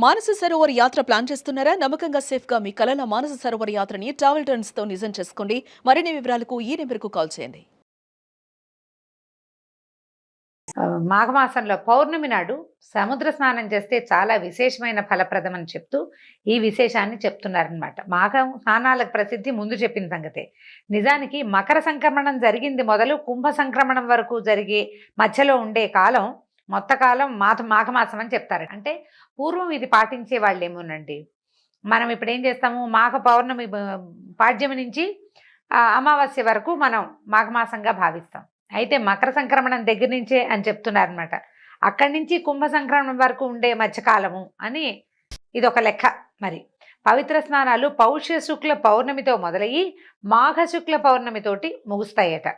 మానస సరోవర్ యాత్ర ప్లాన్ చేస్తున్నారా? నమ్మకంగా సేఫ్ గా మీ కలల మానస సరోవర్ యాత్రని ట్రావెల్ టర్న్స్ తో నిజం చేసుకోండి. మరిన్ని వివరాలకు ఈ నెంబర్కు కాల్ చేయండి. మాఘమాసంలో పౌర్ణమి నాడు సముద్ర స్నానం చేస్తే చాలా విశేషమైన ఫలప్రదం అని చెప్తూ ఈ విశేషాన్ని చెప్తున్నారనమాట. మాఘ స్నానాలకు ప్రసిద్ధి ముందు చెప్పిన సంగతే. నిజానికి మకర సంక్రమణం జరిగింది మొదలు కుంభ సంక్రమణం వరకు జరిగే మధ్యలో ఉండే కాలం కాలం మాఘమాసం అని చెప్తారు. అంటే పూర్వం ఇది పాటించే వాళ్ళేమోనండి. మనం ఇప్పుడు ఏం చేస్తాము, మాఘ పౌర్ణమి పాడ్యమి నుంచి అమావాస్య వరకు మనం మాఘమాసంగా భావిస్తాం. అయితే మకర సంక్రమణం దగ్గర నుంచే అని చెప్తున్నారనమాట. అక్కడి నుంచి కుంభ సంక్రమణం వరకు ఉండే మధ్యకాలము అని ఇది ఒక లెక్క. మరి పవిత్ర స్నానాలు పౌష్య శుక్ల పౌర్ణమితో మొదలయ్యి మాఘ శుక్ల పౌర్ణమితోటి ముగుస్తాయట.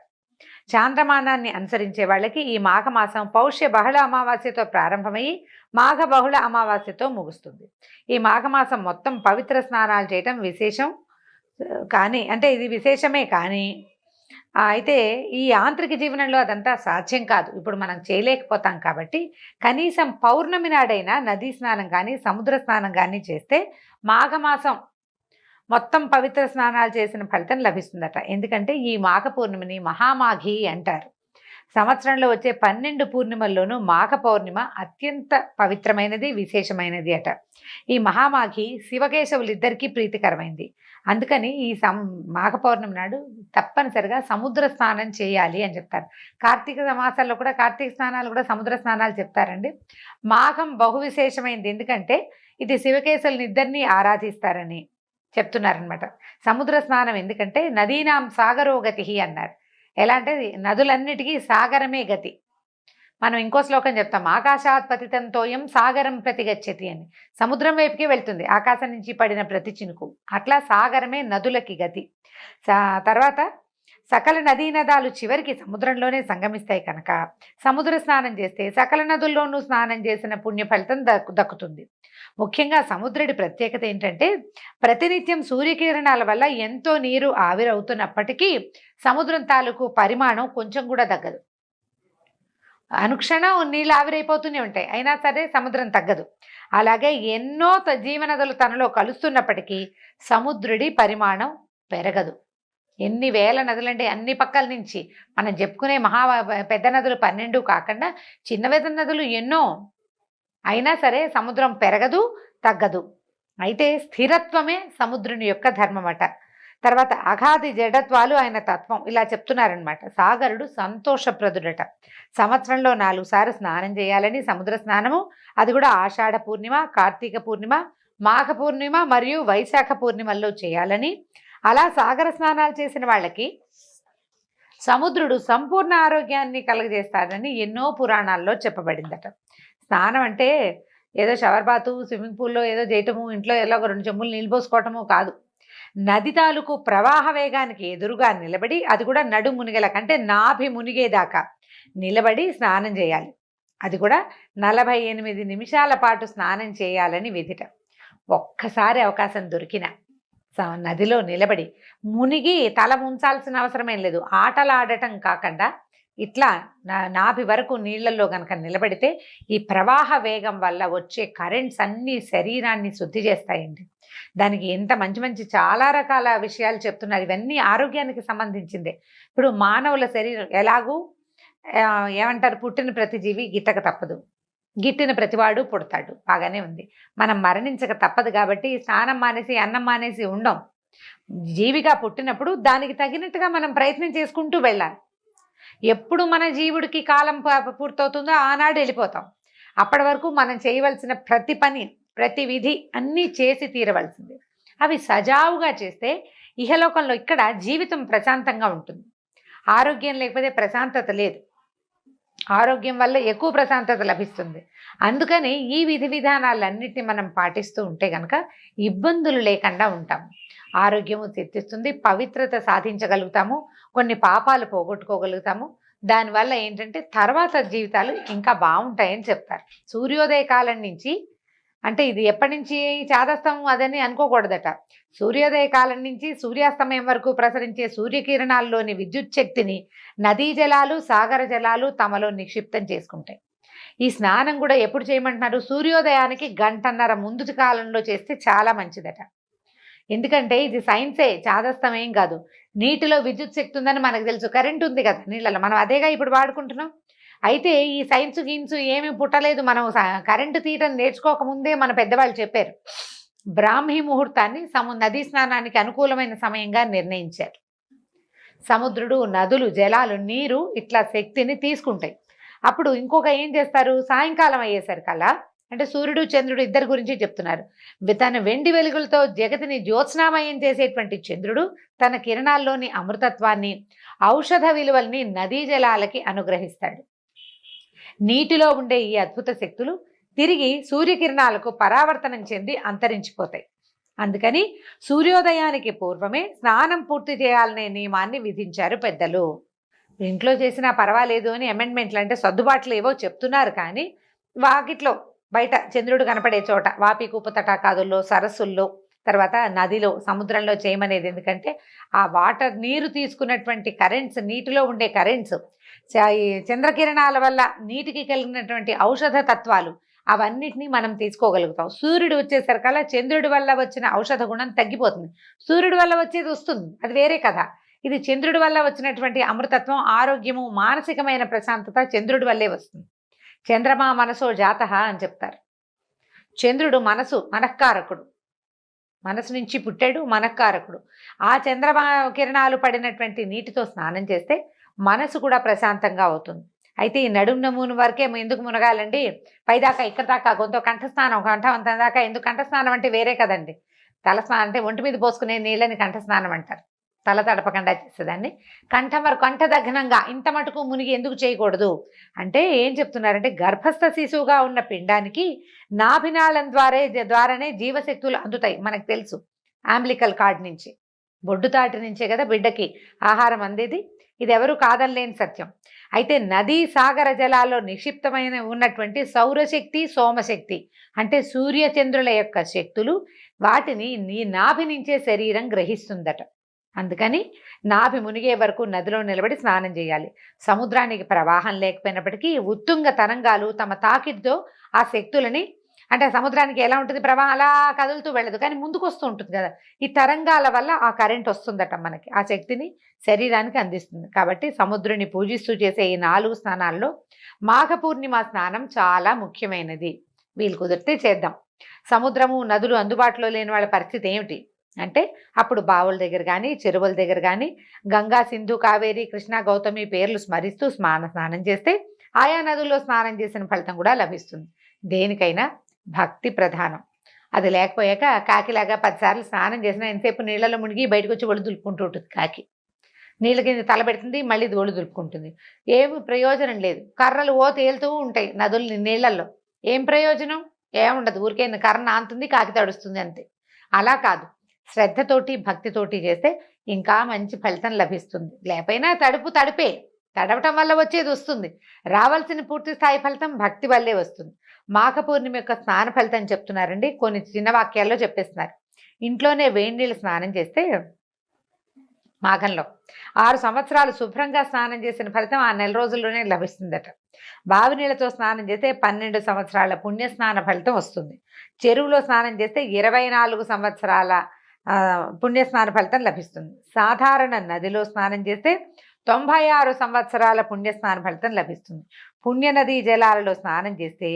చాంద్రమానాన్ని అనుసరించే వాళ్ళకి ఈ మాఘమాసం పౌష్య బహుళ అమావాస్యతో ప్రారంభమయ్యి మాఘ బహుళ అమావాస్యతో ముగుస్తుంది. ఈ మాఘమాసం మొత్తం పవిత్ర స్నానాలు చేయటం విశేషం. కానీ అంటే ఇది విశేషమే కానీ అయితే ఈ యాంత్రిక జీవనంలో అదంతా సాధ్యం కాదు. ఇప్పుడు మనం చేయలేకపోతాం కాబట్టి కనీసం పౌర్ణమి నాడైనా నదీ స్నానం కానీ సముద్ర స్నానం కానీ చేస్తే మాఘమాసం మొత్తం పవిత్ర స్నానాలు చేసిన ఫలితం లభిస్తుందట. ఎందుకంటే ఈ మాఘ పూర్ణిమని మహామాఘి అంటారు. సంవత్సరంలో వచ్చే 12 పూర్ణిమల్లోనూ మాఘ పౌర్ణిమ అత్యంత పవిత్రమైనది, విశేషమైనది అట. ఈ మహామాఘి శివకేశవులిద్దరికీ ప్రీతికరమైంది. అందుకని ఈ మాఘ పౌర్ణమి నాడు తప్పనిసరిగా సముద్ర స్నానం చేయాలి అని చెప్తారు. కార్తీక మాసాల్లో కూడా కార్తీక స్నానాలు కూడా సముద్ర స్నానాలు చెప్తారండి. మాఘం బహు విశేషమైంది, ఎందుకంటే ఇది శివకేశవులిద్దరినీ ఆరాధిస్తారని చెప్తున్నారనమాట. సముద్ర స్నానం ఎందుకంటే నదీనాం సాగరోగతి అన్నారు. ఎలా అంటే నదులన్నిటికీ సాగరమే గతి. మనం ఇంకో శ్లోకం చెప్తాం, ఆకాశాత్ పతితంతోయం సాగరం ప్రతిగచ్చతి అని. సముద్రం వైపుకి వెళ్తుంది ఆకాశం నుంచి పడిన ప్రతి చినుకు. అట్లా సాగరమే నదులకి గతి. తర్వాత సకల నదీ నదాలు చివరికి సముద్రంలోనే సంగమిస్తాయి కనుక సముద్ర స్నానం చేస్తే సకల నదుల్లోనూ స్నానం చేసిన పుణ్య ఫలితం దక్కుతుంది. ముఖ్యంగా సముద్రుడి ప్రత్యేకత ఏంటంటే ప్రతినిత్యం సూర్యకిరణాల వల్ల ఎంతో నీరు ఆవిరవుతున్నప్పటికీ సముద్రం తాలూకు పరిమాణం కొంచెం కూడా తగ్గదు. అనుక్షణం నీళ్ళు ఆవిరైపోతూనే ఉంటాయి, అయినా సరే సముద్రం తగ్గదు. అలాగే ఎన్నో జీవనదులు తనలో కలుస్తున్నప్పటికీ సముద్రుడి పరిమాణం పెరగదు. ఎన్ని వేల నదులంటే అన్ని పక్కల నుంచి మనం చెప్పుకునే పెద్ద నదులు 12 కాకుండా చిన్న పెద్ద నదులు ఎన్నో, అయినా సరే సముద్రం పెరగదు, తగ్గదు. అయితే స్థిరత్వమే సముద్రుని యొక్క ధర్మమట. తర్వాత అగాధి జడత్వాలు ఆయన తత్వం, ఇలా చెప్తున్నారనమాట. సాగరుడు సంతోషప్రదుడట. సంవత్సరంలో 4 సార్లు స్నానం చేయాలని, సముద్ర స్నానము అది కూడా ఆషాఢ పూర్ణిమ, కార్తీక పూర్ణిమ, మాఘ పూర్ణిమ మరియు వైశాఖ పూర్ణిమల్లో చేయాలని, అలా సాగర స్నానాలు చేసిన వాళ్ళకి సముద్రుడు సంపూర్ణ ఆరోగ్యాన్ని కలుగజేస్తాడని ఎన్నో పురాణాల్లో చెప్పబడిందట. స్నానం అంటే ఏదో షవర్ బాతు, స్విమ్మింగ్ పూల్లో ఏదో చేయటము, ఇంట్లో ఏదో ఒక 2 చెంబులు నీళ్ళు పోసుకోవటము కాదు. నది తాలూకు ప్రవాహ వేగానికి ఎదురుగా నిలబడి, అది కూడా నడు మునిగేల కంటే నాభి మునిగేదాకా నిలబడి స్నానం చేయాలి. అది కూడా 48 నిమిషాల పాటు స్నానం చేయాలని విధిట. ఒక్కసారి అవకాశం దొరికిన నదిలో నిలబడి మునిగి తల ముంచాల్సిన అవసరమేం లేదు. ఆటలాడటం కాకుండా ఇట్లా నాభి వరకు నీళ్లలో కనుక నిలబడితే ఈ ప్రవాహ వేగం వల్ల వచ్చే కరెంట్స్ అన్ని శరీరాన్ని శుద్ధి చేస్తాయండి. దానికి ఎంత మంచి మంచి చాలా రకాల విషయాలు చెప్తున్నారు. ఇవన్నీ ఆరోగ్యానికి సంబంధించిందే. ఇప్పుడు మానవుల శరీరం ఎలాగూ ఏమంటారు, పుట్టిన ప్రతి జీవి గిట్టక తప్పదు, గిట్టిన ప్రతివాడు పుడతాడు, బాగానే ఉంది. మనం మరణించక తప్పదు కాబట్టి స్నానం మానేసి అన్నం మానేసి ఉండం. జీవిగా పుట్టినప్పుడు దానికి తగినట్టుగా మనం ప్రయత్నం చేసుకుంటూ వెళ్ళాలి. ఎప్పుడు మన జీవుడికి కాలం పూర్తవుతుందో ఆనాడు వెళ్ళిపోతాం. అప్పటి వరకు మనం చేయవలసిన ప్రతి పని, ప్రతి విధి అన్నీ చేసి తీరవలసింది. అవి సజావుగా చేస్తే ఇహలోకంలో ఇక్కడ జీవితం ప్రశాంతంగా ఉంటుంది. ఆరోగ్యం లేకపోతే ప్రశాంతత లేదు, ఆరోగ్యం వల్ల ఎక్కువ ప్రశాంతత లభిస్తుంది. అందుకని ఈ విధి విధానాలన్నిటిని మనం పాటిస్తూ ఉంటే కనుక ఇబ్బందులు లేకుండా ఉంటాము. ఆరోగ్యము తెచ్చిస్తుంది, పవిత్రత సాధించగలుగుతాము, కొన్ని పాపాలు పోగొట్టుకోగలుగుతాము. దానివల్ల ఏంటంటే తర్వాత జీవితాలు ఇంకా బాగుంటాయని చెప్తారు. సూర్యోదయ కాలం నుంచి, అంటే ఇది ఎప్పటి నుంచి చాదస్తం అదని అనుకోకూడదట. సూర్యోదయ కాలం నుంచి సూర్యాస్తమయం వరకు ప్రసరించే సూర్యకిరణాల్లోని విద్యుత్ శక్తిని నదీ జలాలు, సాగర జలాలు తమలో నిక్షిప్తం చేసుకుంటాయి. ఈ స్నానం కూడా ఎప్పుడు చేయమంటున్నారు? సూర్యోదయానికి గంటన్నర ముందు కాలంలో చేస్తే చాలా మంచిదట. ఎందుకంటే ఇది సైన్సే, చాదస్తం ఏం కాదు. నీటిలో విద్యుత్ శక్తి ఉందని మనకు తెలుసు. కరెంట్ ఉంది కదా నీళ్ళలో, మనం అదేగా ఇప్పుడు వాడుకుంటున్నాం. అయితే ఈ సైన్స్ గిన్స్ ఏమీ పుట్టలేదు. మనం కరెంటు తీయటం నేర్చుకోకముందే మన పెద్దవాళ్ళు చెప్పారు. బ్రాహ్మీ ముహూర్తాన్ని నదీ స్నానానికి అనుకూలమైన సమయంగా నిర్ణయించారు. సముద్రుడు, నదులు, జలాలు, నీరు ఇట్లా శక్తిని తీసుకుంటాయి. అప్పుడు ఇంకొక ఏం చేస్తారు, సాయంకాలం అయ్యేసరికల్లా, అంటే సూర్యుడు చంద్రుడు ఇద్దరి గురించి చెప్తున్నారు. తన వెండి వెలుగులతో జగతిని జ్యోత్స్నామయం చేసేటువంటి చంద్రుడు తన కిరణాల్లోని అమృతత్వాన్ని, ఔషధ విలువల్ని నదీ జలాలకి అనుగ్రహిస్తాడు. నీటిలో ఉండే ఈ అద్భుత శక్తులు తిరిగి సూర్యకిరణాలకు పరావర్తనం చెంది అంతరించిపోతాయి. అందుకని సూర్యోదయానికి పూర్వమే స్నానం పూర్తి చేయాలనే నియమాన్ని విధించారు పెద్దలు. ఇంట్లో చేసినా పర్వాలేదు అని అమెండ్మెంట్లు, అంటే సర్దుబాట్లు ఏవో చెప్తున్నారు. కానీ వాకిట్లో బయట చంద్రుడు కనపడే చోట, వాపికూపు తటాకాదుల్లో, సరస్సుల్లో, తర్వాత నదిలో, సముద్రంలో చేయమనేది. ఎందుకంటే ఆ వాటర్, నీరు తీసుకున్నటువంటి కరెంట్స్, నీటిలో ఉండే కరెంట్స్, చంద్రకిరణాల వల్ల నీటికి కలిగినటువంటి ఔషధ తత్వాలు, అవన్నిటినీ మనం తీసుకోగలుగుతాం. సూర్యుడు వచ్చేసరికల్లా చంద్రుడి వల్ల వచ్చిన ఔషధ గుణం తగ్గిపోతుంది. సూర్యుడి వల్ల వచ్చేది వస్తుంది, అది వేరే కథ. ఇది చంద్రుడి వల్ల వచ్చినటువంటి అమృతత్వం, ఆరోగ్యము, మానసికమైన ప్రశాంతత చంద్రుడి వల్లే వస్తుంది. చంద్రమా మనసో జాతః అని చెప్తారు. చంద్రుడు మనఃకారకుడు, మనసు నుంచి పుట్టాడు, మనఃకారకుడు. ఆ చంద్రమా కిరణాలు పడినటువంటి నీటితో స్నానం చేస్తే మనసు కూడా ప్రశాంతంగా అవుతుంది. అయితే ఈ నడుము నమూను వరకే ఎందుకు మునగాలండి? పైదాకా ఇక్కడ దాకా కంఠస్నానం, కంఠవంతం దాకా ఎందుకు? కంఠస్నానం అంటే వేరే కదండి. తలస్నానం అంటే ఒంటి మీద పోసుకునే నీళ్ళని కంఠస్నానం అంటారు. తల తడపకుండా చేసేదాన్ని. కంఠం వరకు, కంఠదగ్నంగా ఇంత మటుకు మునిగి ఎందుకు చేయకూడదు అంటే ఏం చెప్తున్నారంటే, గర్భస్థ శిశువుగా ఉన్న పిండానికి నాభినాళం ద్వారానే జీవశక్తులు అందుతాయి. మనకు తెలుసు, అంబ్లికల్ కార్డ్ నుంచి, బొడ్డుతాటి నుంచే కదా బిడ్డకి ఆహారం అందేది. ఇది ఎవరు కాదనలేని సత్యం. అయితే నదీ సాగర జలాల్లో నిక్షిప్తమైన ఉన్నటువంటి సౌరశక్తి, సోమశక్తి అంటే సూర్యచంద్రుల యొక్క శక్తులు, వాటిని నీ నాభి నుంచే శరీరం గ్రహిస్తుందట. అందుకని నాభి మునిగే వరకు నదిలో నిలబడి స్నానం చేయాలి. సముద్రానికి ప్రవాహం లేకపోయినప్పటికీ ఉత్తుంగ తరంగాలు తమ తాకిడితో ఆ శక్తులని, అంటే సముద్రానికి ఎలా ఉంటుంది ప్రవాహం, అలా కదులుతూ వెళ్ళదు, కానీ ముందుకు వస్తూ ఉంటుంది కదా. ఈ తరంగాల వల్ల ఆ కరెంట్ వస్తుందట మనకి, ఆ శక్తిని శరీరానికి అందిస్తుంది. కాబట్టి సముద్రుని పూజిస్తూ చేసే ఈ 4 స్నానాల్లో మాఘ పూర్ణిమ స్నానం చాలా ముఖ్యమైనది. వీలు కుదిరితే చేద్దాం. సముద్రము, నదులు అందుబాటులో లేని వాళ్ళ పరిస్థితి ఏమిటి అంటే, అప్పుడు బావుల దగ్గర కానీ, చెరువుల దగ్గర కానీ గంగా, సింధు, కావేరి, కృష్ణ, గౌతమి పేర్లు స్మరిస్తూ స్నానం చేస్తే ఆయా నదుల్లో స్నానం చేసిన ఫలితం కూడా లభిస్తుంది. దేనికైనా భక్తి ప్రధానం. అది లేకపోయాక కాకిలాగా 10 సార్లు స్నానం చేసినా ఎంతసేపు నీళ్ళలో మునిగి బయటకు వచ్చి ఒళ్ళు దులుపుకుంటూ ఉంటుంది. కాకి నీళ్ళ కింద తల పెడుతుంది, మళ్ళీ ఒళ్ళు దులుపుకుంటుంది. ఏమి ప్రయోజనం లేదు. కర్రలు తేలుతూ ఉంటాయి నదులు నీళ్ళల్లో. ఏం ప్రయోజనం? ఏముండదు. ఊరికే కర్ర నాంతుంది, కాకి తడుస్తుంది అంతే. అలా కాదు, శ్రద్ధతోటి, భక్తితోటి చేస్తే ఇంకా మంచి ఫలితం లభిస్తుంది. లేకపోయినా తడిపే, తడవటం వల్ల వచ్చేది వస్తుంది. రావాల్సిన పూర్తి స్థాయి ఫలితం భక్తి వల్లే వస్తుంది. మాఘ పూర్ణిమ యొక్క స్నాన ఫలితం చెప్తున్నారండి. కొన్ని చిన్న వాక్యాల్లో చెప్పేస్తున్నారు. ఇంట్లోనే వేడి నీళ్ళు స్నానం చేస్తే మాఘంలో 6 సంవత్సరాలు శుభ్రంగా స్నానం చేసిన ఫలితం ఆ నెల రోజుల్లోనే లభిస్తుందట. బావి నీళ్ళతో స్నానం చేస్తే 12 సంవత్సరాల పుణ్యస్నాన ఫలితం వస్తుంది. చెరువులో స్నానం చేస్తే 24 సంవత్సరాల పుణ్యస్నాన ఫలితం లభిస్తుంది. సాధారణ నదిలో స్నానం చేస్తే 96 సంవత్సరాల పుణ్యస్నాన ఫలితం లభిస్తుంది. పుణ్య నదీ జలాలలో స్నానం చేస్తే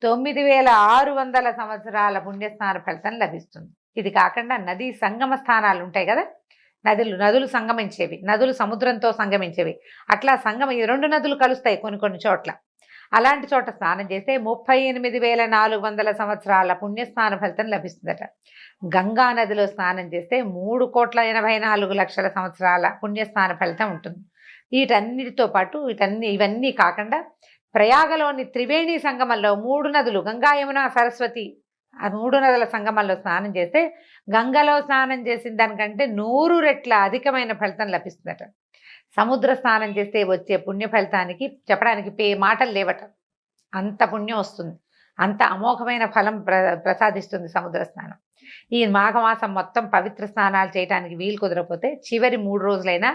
9600 సంవత్సరాల పుణ్యస్నాన ఫలితం లభిస్తుంది. ఇది కాకుండా నదీ సంగమ స్థానాలు ఉంటాయి కదా, నదులు సంగమించేవి, నదులు సముద్రంతో సంగమించేవి. అట్లా 2 నదులు కలుస్తాయి కొన్ని చోట్ల. అలాంటి చోట స్నానం చేస్తే 38,400 సంవత్సరాల పుణ్యస్నాన ఫలితం లభిస్తుందట. గంగా నదిలో స్నానం చేస్తే 3,84,00,000 సంవత్సరాల పుణ్యస్నాన ఫలితం ఉంటుంది. వీటన్నిటితో పాటు ఇవన్నీ కాకుండా ప్రయాగలోని త్రివేణి సంగమంలో 3 నదులు, గంగా, యమున, సరస్వతి, ఆ 3 నదుల సంగమంలో స్నానం చేస్తే గంగలో స్నానం చేసిన దానికంటే 100 రెట్ల అధికమైన ఫలితం లభిస్తుందట. సముద్ర స్నానం చేస్తే వచ్చే పుణ్య ఫలితానికి చెప్పడానికి మాటలు లేవట. అంత పుణ్యం వస్తుంది, అంత అమోఘమైన ఫలం ప్రసాదిస్తుంది సముద్ర స్నానం. ఈ మాఘమాసం మొత్తం పవిత్ర స్నానాలు చేయడానికి వీలు కుదరకపోతే చివరి 3 రోజులైనా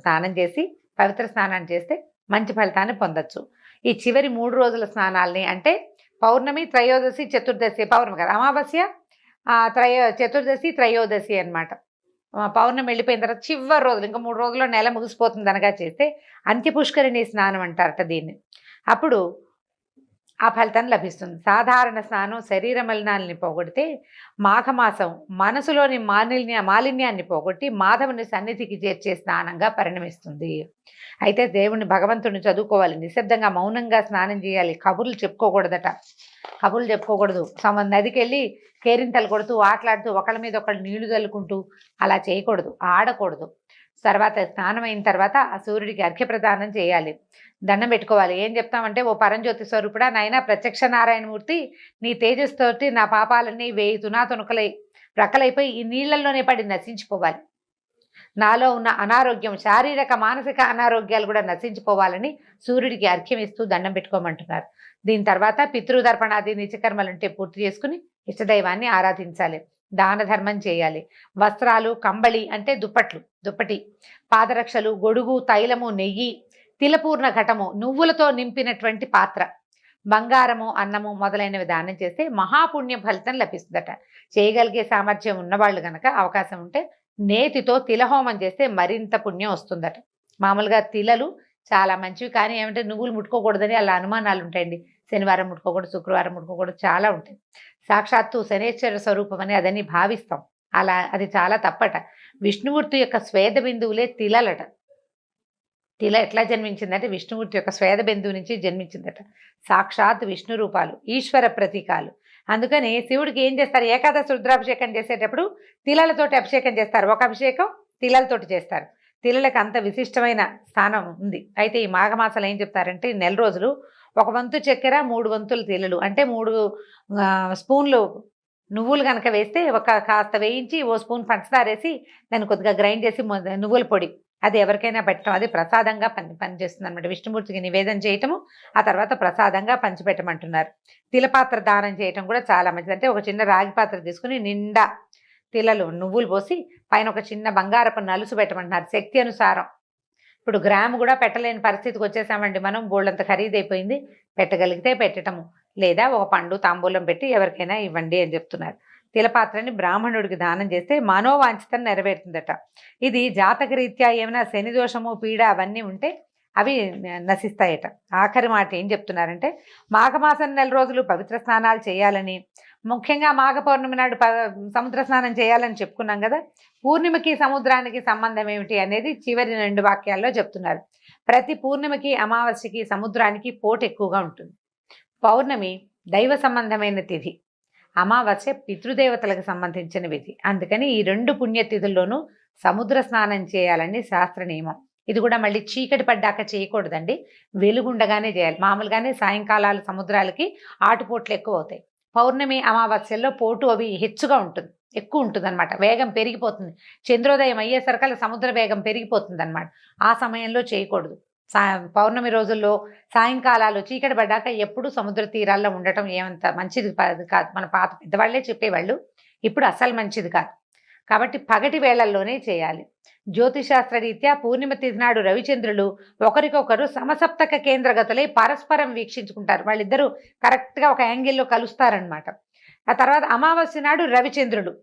స్నానం చేసి పవిత్ర స్నానాన్ని చేస్తే మంచి ఫలితాన్ని పొందొచ్చు. ఈ చివరి 3 రోజుల స్నానాల్ని అంటే పౌర్ణమి, త్రయోదశి, చతుర్దశి, పౌర్ణమి కాదు అమావాస్య, చతుర్దశి, త్రయోదశి అన్నమాట. పౌర్ణమి వెళ్ళిపోయిన తర్వాత చివరి రోజులు ఇంకా 3 రోజుల్లో నెల ముగిసిపోతుంది అనగా చేస్తే అంత్య పుష్కరిణి స్నానం అంటారట దీన్ని. అప్పుడు ఆ ఫలితం లభిస్తుంది. సాధారణ స్నానం శరీర మలినాల్ని పోగొడితే మాఘమాసం మనసులోని మాలిన్యాన్ని పోగొట్టి మాధవుని సన్నిధికి చేర్చే స్నానంగా పరిణమిస్తుంది. అయితే దేవుణ్ణి భగవంతుడిని చదువుకోవాలి, నిశ్శబ్దంగా మౌనంగా స్నానం చేయాలి, కబుర్లు చెప్పుకోకూడదట. కబుర్లు చెప్పుకోకూడదు. నదికి వెళ్ళి కేరింతలు కొడుతూ ఆటలాడుతూ ఒకళ్ళ మీద ఒకళ్ళు నీళ్లు చల్లుకుంటూ అలా చేయకూడదు, ఆడకూడదు. తర్వాత స్నానం అయిన తర్వాత ఆ సూర్యుడికి అర్ఘ్యప్రదానం చేయాలి, దండం పెట్టుకోవాలి. ఏం చెప్తామంటే, ఓ పరంజ్యోతి స్వరూపుడా నాయన ప్రత్యక్ష నారాయణమూర్తి, నీ తేజస్తోటి నా పాపాలన్నీ 1000 తునాతునకలై ప్రక్కలైపోయి ఈ నీళ్లలోనే పడి నశించిపోవాలి. నాలో ఉన్న అనారోగ్యం, శారీరక మానసిక అనారోగ్యాలు కూడా నశించిపోవాలని సూర్యుడికి అర్ఘ్యం ఇస్తూ దండం పెట్టుకోమంటున్నారు. దీని తర్వాత పితృదర్పణాది నిత్యకర్మలుంటే పూర్తి చేసుకుని ఇష్టదైవాన్ని ఆరాధించాలి, దాన ధర్మం చేయాలి. వస్త్రాలు, కంబళి అంటే దుప్పటి, పాదరక్షలు, గొడుగు, తైలము, నెయ్యి, తిలపూర్ణ ఘటము, నువ్వులతో నింపినటువంటి పాత్ర, బంగారము, అన్నము మొదలైనవి దానం చేస్తే మహాపుణ్య ఫలితం లభిస్తుందట. చేయగలిగే సామర్థ్యం ఉన్నవాళ్ళు గనక అవకాశం ఉంటే నేతితో తిలహోమం చేస్తే మరింత పుణ్యం వస్తుందట. మామూలుగా తిలలు చాలా మంచివి, కానీ ఏమంటే నువ్వులు ముట్టుకోకూడదని అలా అనుమానాలు ఉంటాయండి. శనివారం ముట్టుకోకూడదు, శుక్రవారం ముట్టుకోకూడదు, చాలా ఉంటాయి. సాక్షాత్తు శనేశ్వర స్వరూపం అని అదని భావిస్తాం. అలా అది చాలా తప్పట. విష్ణుమూర్తి యొక్క స్వేద బిందువులే తిలలట. తిల ఎట్లా జన్మించిందంటే విష్ణుమూర్తి యొక్క స్వేద బిందువు నుంచి జన్మించిందట. సాక్షాత్ విష్ణు రూపాలు, ఈశ్వర ప్రతీకాలు. అందుకని శివుడికి ఏం చేస్తారు, ఏకాదశి రుద్రాభిషేకం చేసేటప్పుడు తిలలతోటి అభిషేకం చేస్తారు. ఒక అభిషేకం తిలలతోటి చేస్తారు. తిలలకు అంత విశిష్టమైన స్థానం ఉంది. అయితే ఈ మాఘమాసాలు ఏం చెప్తారంటే, నెల రోజులు 1 వంతు చక్కెర, 3 వంతులు తిలలు అంటే 3 స్పూన్లు నువ్వులు కనుక వేస్తే కాస్త వేయించి ఓ స్పూన్ పంచదార వేసి దాన్ని కొద్దిగా గ్రైండ్ చేసి నువ్వుల పొడి అది ఎవరికైనా పెట్టడం, అది ప్రసాదంగా పనిచేస్తుంది అనమాట. విష్ణుమూర్తికి నివేదన చేయటము, ఆ తర్వాత ప్రసాదంగా పంచిపెట్టమంటున్నారు. తిలపాత్ర దానం చేయటం కూడా చాలా మంచిది. అంటే ఒక చిన్న రాగి పాత్ర తీసుకుని నిండా తిలలు, నువ్వులు పోసి పైన ఒక చిన్న బంగారపు నలుసు పెట్టమంటున్నారు శక్తి అనుసారం. ఇప్పుడు గ్రాము కూడా పెట్టలేని పరిస్థితికి వచ్చేసామండి మనం, బోళ్ళంత ఖరీదైపోయింది. పెట్టగలిగితే పెట్టటము, లేదా ఒక పండు తాంబూలం పెట్టి ఎవరికైనా ఇవ్వండి అని చెప్తున్నారు. తిలపాత్రని బ్రాహ్మణుడికి దానం చేస్తే మనోవాంఛితం నెరవేరుతుందట. ఇది జాతకరీత్యా ఏమైనా శని దోషము, పీడ అవన్నీ ఉంటే అవి నశిస్తాయట. ఆఖరి మాట ఏం చెప్తున్నారంటే, మాఘమాసం 4 రోజులు పవిత్ర స్నానాలు చేయాలని, ముఖ్యంగా మాఘ పౌర్ణమి నాడు సముద్ర స్నానం చేయాలని చెప్పుకున్నాం కదా. పూర్ణిమకి సముద్రానికి సంబంధం ఏమిటి అనేది చివరి 2 వాక్యాల్లో చెప్తున్నారు. ప్రతి పూర్ణిమకి, అమావాస్యకి సముద్రానికి పోటు ఎక్కువగా ఉంటుంది. పౌర్ణమి దైవ సంబంధమైన తిథి, అమావాస్య పితృదేవతలకు సంబంధించిన విధి. అందుకని ఈ 2 పుణ్యతిథుల్లోనూ సముద్ర స్నానం చేయాలని శాస్త్ర నియమం. ఇది కూడా మళ్ళీ చీకటి పడ్డాక చేయకూడదండి, వెలుగుండగానే చేయాలి. మామూలుగానే సాయంకాలాలు సముద్రాలకి ఆటుపోట్లు ఎక్కువ అవుతాయి. పౌర్ణమి, అమావాస్యల్లో పోటు అవి హెచ్చుగా ఉంటుంది, ఎక్కువ ఉంటుంది అనమాట. వేగం పెరిగిపోతుంది. చంద్రోదయం అయ్యేసరికల్లా సముద్ర వేగం పెరిగిపోతుంది అనమాట. ఆ సమయంలో చేయకూడదు. పౌర్ణమి రోజుల్లో సాయంకాలాలు చీకటి పడ్డాక ఎప్పుడు సముద్ర తీరాల్లో ఉండటం ఏమంత మంచిది కాదు. మన పాత పెద్దవాళ్లే చెప్పేవాళ్ళు, ఇప్పుడు అసలు మంచిది కాదు. కాబట్టి పగటి వేళల్లోనే చేయాలి. జ్యోతిశాస్త్ర రీత్యా పూర్ణిమ తిథి నాడు రవిచంద్రులు ఒకరికొకరు సమసప్తక కేంద్రగతులై పరస్పరం వీక్షించుకుంటారు. వాళ్ళిద్దరూ కరెక్ట్గా ఒక యాంగిల్లో కలుస్తారనమాట. ఆ తర్వాత అమావాస్య నాడు రవిచంద్రులు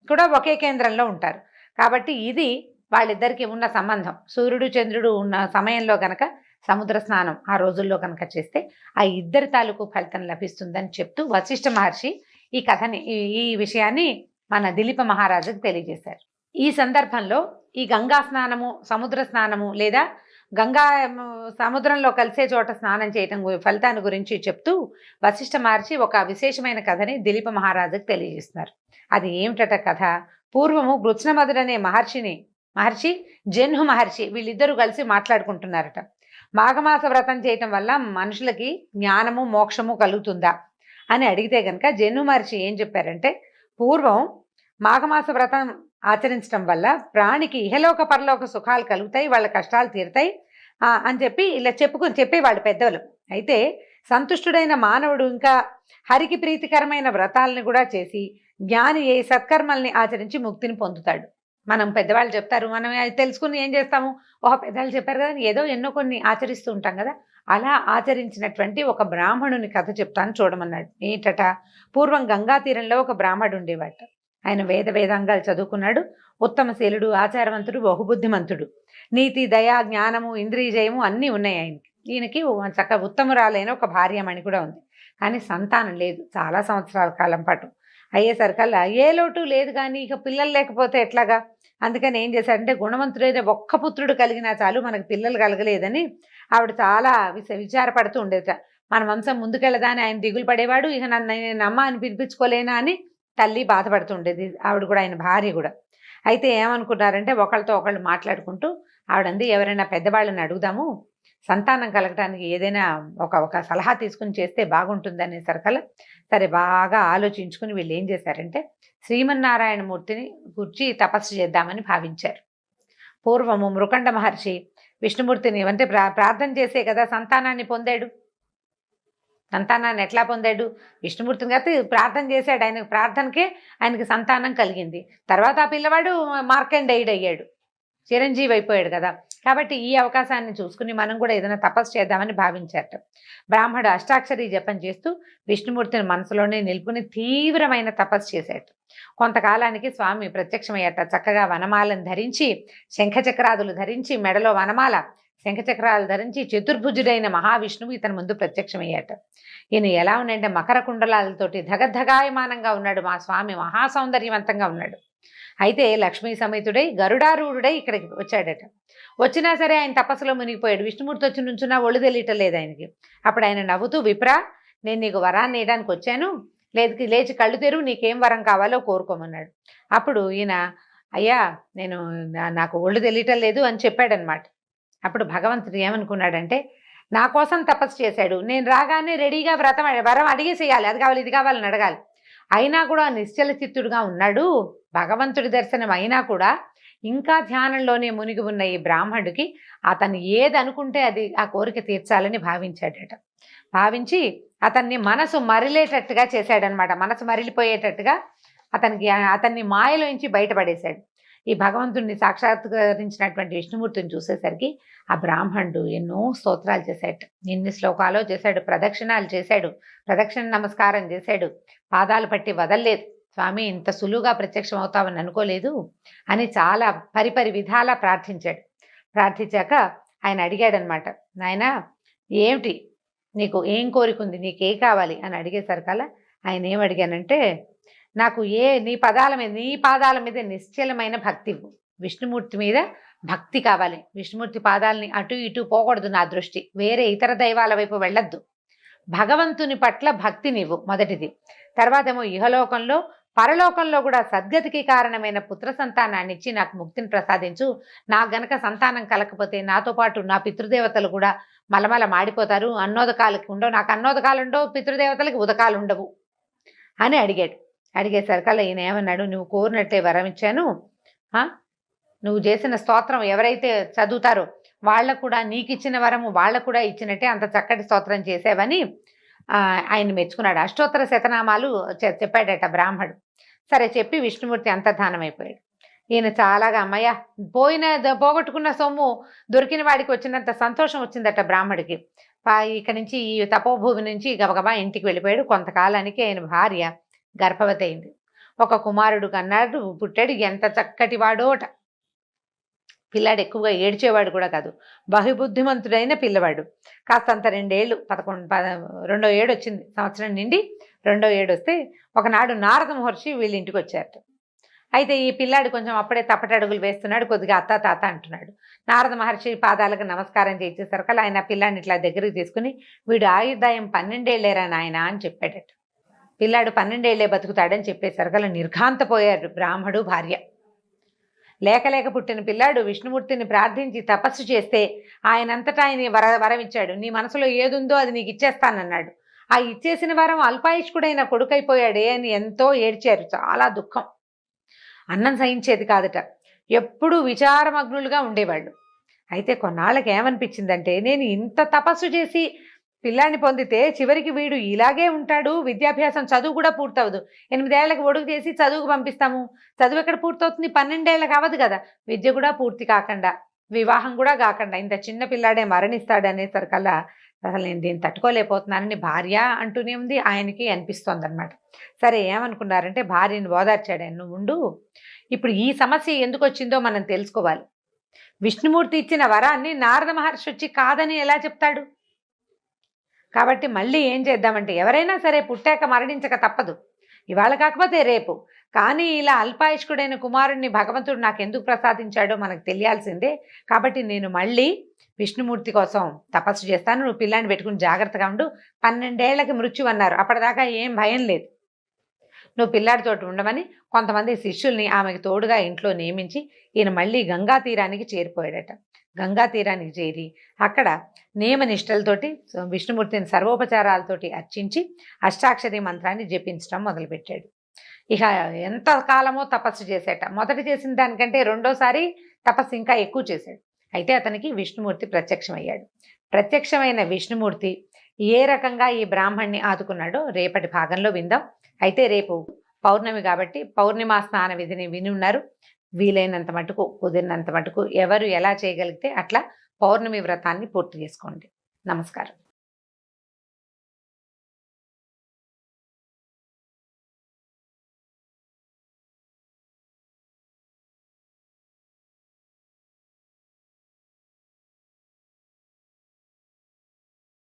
కూడా ఒకే కేంద్రంలో ఉంటారు. కాబట్టి ఇది వాళ్ళిద్దరికి ఉన్న సంబంధం. సూర్యుడు చంద్రుడు ఉన్న సమయంలో కనుక సముద్ర స్నానం ఆ రోజుల్లో కనుక చేస్తే ఆ ఇద్దరి తాలూకు ఫలితం లభిస్తుందని చెప్తూ వశిష్ఠ మహర్షి ఈ కథని, ఈ విషయాన్ని మన దిలీప మహారాజుకు తెలియజేశారు. ఈ సందర్భంలో ఈ గంగా స్నానము, సముద్ర స్నానము లేదా గంగా సముద్రంలో కలిసే చోట స్నానం చేయటం ఫలితాన్ని గురించి చెప్తూ వశిష్ఠ మహర్షి ఒక విశేషమైన కథని దిలీప మహారాజుకు తెలియజేస్తున్నారు. అది ఏమిటట కథ? పూర్వము గృత్స్నమధుడనే మహర్షి జన్హు మహర్షి వీళ్ళిద్దరూ కలిసి మాట్లాడుకుంటున్నారట. మాఘమాస వ్రతం చేయటం వల్ల మనుషులకి జ్ఞానము, మోక్షము కలుగుతుందా అని అడిగితే కనుక జన్హు మహర్షి ఏం చెప్పారంటే, పూర్వం మాఘమాస వ్రతం ఆచరించడం వల్ల ప్రాణికి ఇహలోక పరలోక సుఖాలు కలుగుతాయి, వాళ్ళ కష్టాలు తీరుతాయి అని చెప్పి ఇలా చెప్పేవాళ్ళు పెద్దలు. అయితే సంతుష్టుడైన మానవుడు ఇంకా హరికి ప్రీతికరమైన వ్రతాలను కూడా చేసి జ్ఞాని ఏ సత్కర్మల్ని ఆచరించి ముక్తిని పొందుతాడు. మనం పెద్దవాళ్ళు చెప్తారు, మనం అది తెలుసుకుని ఏం చేస్తాము, పెద్దవాళ్ళు చెప్పారు కదా, ఏదో ఎన్నో కొన్ని ఆచరిస్తూ ఉంటాం కదా. అలా ఆచరించినటువంటి ఒక బ్రాహ్మణుని కథ చెప్తాను చూడమన్నాడు. ఏంటట, పూర్వం గంగా తీరంలో ఒక బ్రాహ్మడు ఉండేవాట. ఆయన వేదాంగాలు చదువుకున్నాడు, ఉత్తమశీలుడు, ఆచారవంతుడు, బహుబుద్ధిమంతుడు, నీతి, దయ, జ్ఞానము, ఇంద్రియ జయము అన్నీ ఉన్నాయి ఆయనకి. ఈయనకి చక్కగా ఉత్తమురాలైన ఒక భార్యమణి కూడా ఉంది. కానీ సంతానం లేదు చాలా సంవత్సరాల కాలం పాటు. అయ్యేసరికల్లా ఏ లోటు లేదు, కానీ ఇక పిల్లలు లేకపోతే ఎట్లాగా, అందుకని ఏం చేశాడంటే, గుణవంతుడైన ఒక్క పుత్రుడు కలిగినా చాలు, మనకు పిల్లలు కలగలేదని ఆవిడ చాలా విచారపడుతూ ఉండేదట. మన వంశం ముందుకెళ్ళదా అని ఆయన దిగులు పడేవాడు. ఇక నేను అమ్మ అని పిలిపించుకోలేనా అని తల్లి బాధపడుతూ ఉండేది, ఆవిడ కూడా, ఆయన భార్య కూడా. అయితే ఏమనుకున్నారంటే, ఒకళ్ళతో ఒకళ్ళు మాట్లాడుకుంటూ ఆవిడంది, ఎవరైనా పెద్దవాళ్ళని అడుగుదాము, సంతానం కలగటానికి ఏదైనా ఒక సలహా తీసుకుని చేస్తే బాగుంటుంది అనేసరికల్లా, సరే బాగా ఆలోచించుకుని వీళ్ళు ఏం చేశారంటే, శ్రీమన్నారాయణమూర్తిని గురించి తపస్సు చేద్దామని భావించారు. పూర్వము మృకండ మహర్షి విష్ణుమూర్తిని అంటే ప్రార్థన చేసే కదా సంతానాన్ని పొందాడు. సంతానాన్ని ఎట్లా పొందాడు? విష్ణుమూర్తిని కాబట్టి ప్రార్థన చేశాడు, ఆయన ప్రార్థనకే ఆయనకి సంతానం కలిగింది. తర్వాత ఆ పిల్లవాడు మార్కండేయుడు అయ్యాడు, చిరంజీవి అయిపోయాడు కదా. కాబట్టి ఈ అవకాశాన్ని చూసుకుని మనం కూడా ఏదైనా తపస్సు చేద్దామని భావించారట. బ్రాహ్మడు అష్టాక్షరి జపం చేస్తూ విష్ణుమూర్తిని మనసులోనే నిలుపుని తీవ్రమైన తపస్సు చేశాడు. కొంతకాలానికి స్వామి ప్రత్యక్షమయ్యాట. చక్కగా వనమాలను ధరించి, శంఖచక్రాదులు ధరించి, మెడలో వనమాల, శంఖచక్రాలు ధరించి చతుర్భుజుడైన మహావిష్ణువు ఇతని ముందు ప్రత్యక్షమయ్యాట. ఈయన ఎలా ఉన్నాడంటే, మకర కుండలాలతోటి ధగధగాయమానంగా ఉన్నాడు. మా స్వామి మహాసౌందర్యవంతంగా ఉన్నాడు. అయితే లక్ష్మీ సమేతుడై గరుడారూఢుడై ఇక్కడికి వచ్చాడట. వచ్చినా సరే ఆయన తపస్సులో మునిగిపోయాడు. విష్ణుమూర్తి వచ్చి నుంచున్నా ఒళ్ళు తెలియటం లేదు ఆయనకి. అప్పుడు ఆయన నవ్వుతూ, విప్రా, నేను నీకు వరాన్ని వేయడానికి వచ్చాను, లేచి కళ్ళు తెరువు, నీకేం వరం కావాలో కోరుకోమన్నాడు. అప్పుడు ఈయన, అయ్యా నాకు ఒళ్ళు తెలియటం లేదు అని చెప్పాడనమాట. అప్పుడు భగవంతుడు ఏమనుకున్నాడంటే, నా కోసం తపస్సు చేశాడు, నేను రాగానే రెడీగా వరం అడిగేసేయాలి, అది కావాలి ఇది కావాలని అడగాలి. అయినా కూడా నిశ్చల చిత్తుడుగా ఉన్నాడు. భగవంతుడి దర్శనం అయినా కూడా ఇంకా ధ్యానంలోనే మునిగి ఉన్న ఈ బ్రాహ్మణుడికి అతను ఏది అనుకుంటే అది ఆ కోరిక తీర్చాలని భావించాడట. భావించి అతన్ని మనసు మరిలేటట్టుగా చేశాడనమాట. మనసు మరిలిపోయేటట్టుగా అతన్ని మాయలోంచి బయటపడేశాడు. ఈ భగవంతుడిని సాక్షాత్కరించినటువంటి విష్ణుమూర్తిని చూసేసరికి ఆ బ్రాహ్మణుడు ఎన్నో స్తోత్రాలు చేశాడు, ఎన్ని శ్లోకాలో చేశాడు, ప్రదక్షిణాలు చేశాడు, ప్రదక్షిణ నమస్కారం చేశాడు, పాదాలు పట్టి వదల్లేదు. స్వామి, ఇంత సులువుగా ప్రత్యక్షం అవుతావని అనుకోలేదు అని చాలా పరిపరి విధాలా ప్రార్థించాడు. ప్రార్థించాక ఆయన అడిగాడనమాట, నాయన ఏమిటి నీకు ఏం కోరికుంది, నీకే కావాలి అని అడిగేసరికల్లా ఆయన ఏం అడిగానంటే, నాకు నీ పాదాల మీద నిశ్చలమైన భక్తి, విష్ణుమూర్తి మీద భక్తి కావాలి. విష్ణుమూర్తి పాదాలని అటు ఇటు పోకూడదు, నా దృష్టి వేరే ఇతర దైవాల వైపు వెళ్ళొద్దు. భగవంతుని పట్ల భక్తి నీవు మొదటిది. తర్వాత ఏమో ఇహలోకంలో పరలోకంలో కూడా సద్గతికి కారణమైన పుత్ర సంతానాన్ని ఇచ్చి నాకు ముక్తిని ప్రసాదించు. నాకు గనక సంతానం కలకపోతే నాతో పాటు నా పితృదేవతలు కూడా మలమల మాడిపోతారు, అన్నోదకాలకి ఉండవు, నాకు అన్నోదకాలు ఉండవు, పితృదేవతలకి ఉదకాలు ఉండవు అని అడిగాడు. అడిగేసరికల్లా ఈయన ఏమన్నాడు, నువ్వు కోరినట్లే వరం ఇచ్చాను, నువ్వు చేసిన స్తోత్రం ఎవరైతే చదువుతారో వాళ్ళకు కూడా నీకు ఇచ్చిన వరము వాళ్ళకు కూడా ఇచ్చినట్టే అంత చక్కటి స్తోత్రం చేసావని ఆయన మెచ్చుకున్నాడు. అష్టోత్తర శతనామాలు చెప్పాడట బ్రాహ్మడు. సరే చెప్పి విష్ణుమూర్తి అంతర్ధానం అయిపోయాడు. ఈయన చాలాగా, అమ్మయ్య పోగొట్టుకున్న సొమ్ము దొరికిన వాడికి వచ్చినంత సంతోషం వచ్చిందట బ్రాహ్మడికి. ఇక్కడి నుంచి ఈ తపోభూమి నుంచి గబగబా ఇంటికి వెళ్ళిపోయాడు. కొంతకాలానికి ఆయన భార్య గర్భవతి అయింది. ఒక కుమారుడు కన్నాడు, పుట్టాడు. ఎంత చక్కటి వాడోట. పిల్లాడు ఎక్కువగా ఏడ్చేవాడు కూడా కాదు, బహుబుద్ధిమంతుడైన పిల్లవాడు. కాస్తంత 2 ఏళ్ళు 2వ ఏడు వచ్చింది, సంవత్సరం నిండి 2వ ఏడు వస్తే ఒకనాడు నారద మహర్షి వీళ్ళ ఇంటికి వచ్చారట. అయితే ఈ పిల్లాడు కొంచెం అప్పుడే తప్పటడుగులు వేస్తున్నాడు, కొద్దిగా అత్త తాత అంటున్నాడు. నారద మహర్షి పాదాలకు నమస్కారం చేసేసరికి ఆయన పిల్లాడిని ఇట్లా దగ్గరికి తీసుకుని, వీడు ఆయుర్దాయం 12 ఏళ్ళేరా నాయన అని చెప్పాడట. పిల్లాడు 12 ఏళ్ళే బతుకుతాడని చెప్పేసరికి నిర్ఘాంతపోయారు బ్రాహ్మడు భార్య. లేక పుట్టిన పిల్లాడు విష్ణుమూర్తిని ప్రార్థించి తపస్సు చేస్తే ఆయనంతటా ఆయన వరం ఇచ్చాడు. నీ మనసులో ఏదుందో అది నీకు ఇచ్చేస్తానన్నాడు. ఆ ఇచ్చేసిన వరం అల్పాయుష్కుడైన కొడుకైపోయాడే అని ఎంతో ఏడ్చారు. చాలా దుఃఖం. అన్నం సహించేది కాదట. ఎప్పుడూ విచారమగ్నులుగా ఉండేవాళ్ళు. అయితే కొన్నాళ్ళకి ఏమనిపించిందంటే, నేను ఇంత తపస్సు చేసి పిల్లాన్ని పొందితే చివరికి వీడు ఇలాగే ఉంటాడు, విద్యాభ్యాసం చదువు కూడా పూర్తవదు. 8 ఏళ్లకు ఒడుగు చేసి చదువుకు పంపిస్తాము, చదువు ఎక్కడ పూర్తవుతుంది, 12 ఏళ్ళకి అవ్వదు కదా, విద్య కూడా పూర్తి కాకుండా వివాహం కూడా కాకుండా ఇంత చిన్న పిల్లాడే మరణిస్తాడు అనేసరికల్లా అసలు నేను దీన్ని తట్టుకోలేకపోతున్నానని భార్య అంటూనే ఉంది, ఆయనకి అనిపిస్తోంది అనమాట. సరే ఏమనుకున్నారంటే భార్యని ఓదార్చాడు ఆయన, నువ్వు ఉండు, ఇప్పుడు ఈ సమస్య ఎందుకు వచ్చిందో మనం తెలుసుకోవాలి. విష్ణుమూర్తి ఇచ్చిన వరాన్ని నారద మహర్షి వచ్చి కాదని ఎలా చెప్తాడు? కాబట్టి మళ్ళీ ఏం చేద్దామంటే ఎవరైనా సరే పుట్టాక మరణించక తప్పదు, ఇవాళ కాకపోతే రేపు. కానీ ఇలా అల్పాయుష్కుడైన కుమారుణ్ణి భగవంతుడు నాకు ఎందుకు ప్రసాదించాడో మనకు తెలియాల్సిందే. కాబట్టి నేను మళ్ళీ విష్ణుమూర్తి కోసం తపస్సు చేస్తాను, నువ్వు పిల్లాన్ని పెట్టుకుని జాగ్రత్తగా ఉండు. 12 ఏళ్లకి మృత్యు అన్నారు, అప్పటిదాకా ఏం భయం లేదు, నువ్వు పిల్లాడితోటి ఉండమని కొంతమంది శిష్యుల్ని ఆమెకు తోడుగా ఇంట్లో నియమించి ఈయన మళ్ళీ గంగా తీరానికి చేరిపోయాడట. గంగా తీరానికి చేరి అక్కడ నియమనిష్టలతోటి విష్ణుమూర్తిని సర్వోపచారాలతోటి అర్చించి అష్టాక్షరి మంత్రాన్ని జపించడం మొదలుపెట్టాడు. ఇక ఎంత కాలమో తపస్సు చేసేట. మొదట చేసిన దానికంటే రెండోసారి తపస్సు ఇంకా ఎక్కువ చేశాడు. అయితే అతనికి విష్ణుమూర్తి ప్రత్యక్షమయ్యాడు. ప్రత్యక్షమైన విష్ణుమూర్తి ఏ రకంగా ఈ బ్రాహ్మణ్ణి ఆదుకున్నాడో రేపటి భాగంలో విందాం. అయితే రేపు పౌర్ణమి కాబట్టి పౌర్ణిమా స్నాన విధిని విని ఉన్నారు. వీలైనంత మటుకు, కుదిరినంత మటుకు ఎవరు ఎలా చేయగలిగితే అట్లా పౌర్ణమి వ్రతాన్ని పూర్తి చేసుకోండి. నమస్కారం.